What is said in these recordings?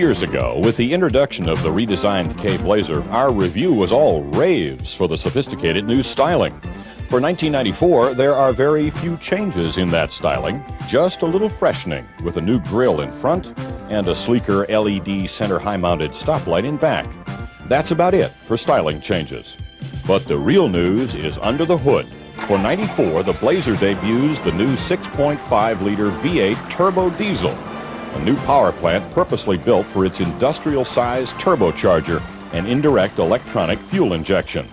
years ago, with the introduction of the redesigned K Blazer, our review was all raves for the sophisticated new styling. For 1994, there are very few changes in that styling, just a little freshening with a new grille in front and a sleeker LED center high-mounted stoplight in back. That's about it for styling changes. But the real news is under the hood. For 94, the Blazer debuts the new 6.5-liter V8 turbo diesel, a new power plant purposely built for its industrial-sized turbocharger and indirect electronic fuel injection.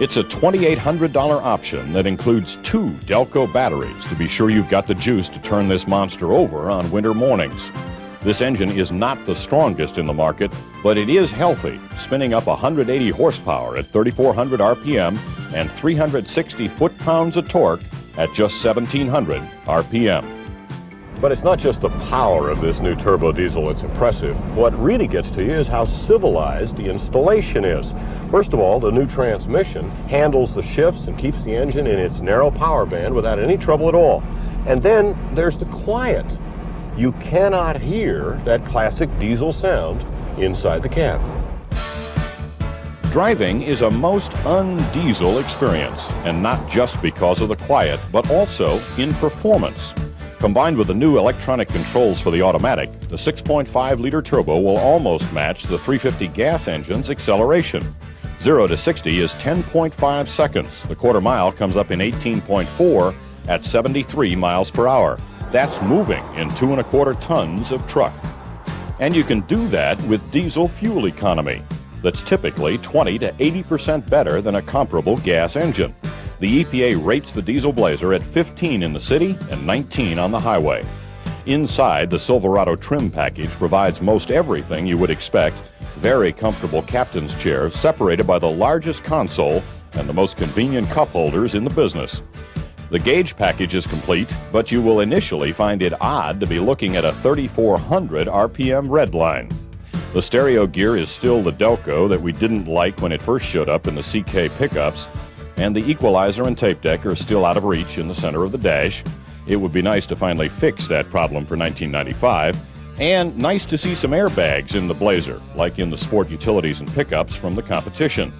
It's a $2,800 option that includes 2 Delco batteries to be sure you've got the juice to turn this monster over on winter mornings. This engine is not the strongest in the market, but it is healthy, spinning up 180 horsepower at 3,400 RPM and 360 foot-pounds of torque at just 1,700 RPM. But it's not just the power of this new turbo diesel that's impressive. What really gets to you is how civilized the installation is. First of all, the new transmission handles the shifts and keeps the engine in its narrow power band without any trouble at all. And then there's the quiet. You cannot hear that classic diesel sound inside the cab. Driving is a most un-diesel experience, and not just because of the quiet, but also in performance. Combined with the new electronic controls for the automatic, the 6.5-liter turbo will almost match the 350 gas engine's acceleration. 0 to 60 is 10.5 seconds. The quarter mile comes up in 18.4 at 73 miles per hour. That's moving in 2¼ tons of truck. And you can do that with diesel fuel economy that's typically 20 to 80% better than a comparable gas engine. The EPA rates the diesel Blazer at 15 in the city and 19 on the highway. Inside, the Silverado trim package provides most everything you would expect. Very comfortable captain's chairs separated by the largest console and the most convenient cup holders in the business. The gauge package is complete, but you will initially find it odd to be looking at a 3,400 RPM red line. The stereo gear is still the Delco that we didn't like when it first showed up in the CK pickups, and the equalizer and tape deck are still out of reach in the center of the dash. It would be nice to finally fix that problem for 1995, and nice to see some airbags in the Blazer, like in the sport utilities and pickups from the competition.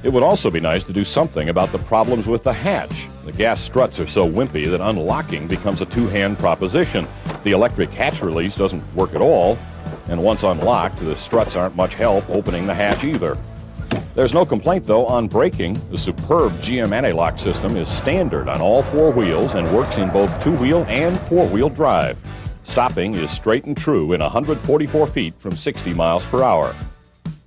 It would also be nice to do something about the problems with the hatch. The gas struts are so wimpy that unlocking becomes a two-hand proposition. The electric hatch release doesn't work at all, and once unlocked, the struts aren't much help opening the hatch either. There's no complaint, though, on braking. The superb GM anti-lock system is standard on all 4 wheels and works in both 2-wheel and 4-wheel drive. Stopping is straight and true in 144 feet from 60 miles per hour.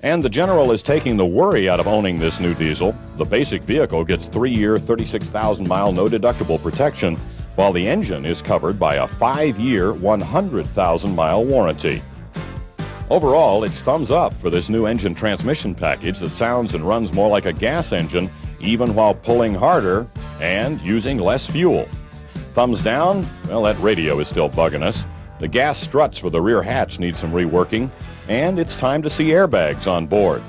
And the General is taking the worry out of owning this new diesel. The basic vehicle gets 3-year, 36,000-mile no-deductible protection, while the engine is covered by a 5-year, 100,000-mile warranty. Overall, it's thumbs up for this new engine transmission package that sounds and runs more like a gas engine, even while pulling harder and using less fuel. Thumbs down? Well, that radio is still bugging us. The gas struts for the rear hatch need some reworking, and it's time to see airbags on board.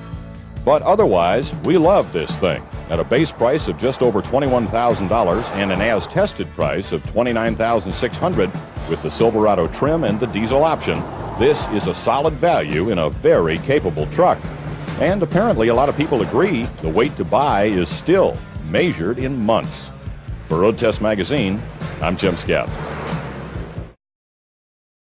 But otherwise, we love this thing. At a base price of just over $21,000 and an as-tested price of $29,600 with the Silverado trim and the diesel option, this is a solid value in a very capable truck. And apparently a lot of people agree the wait to buy is still measured in months. For Road Test Magazine, I'm Jim Scapp.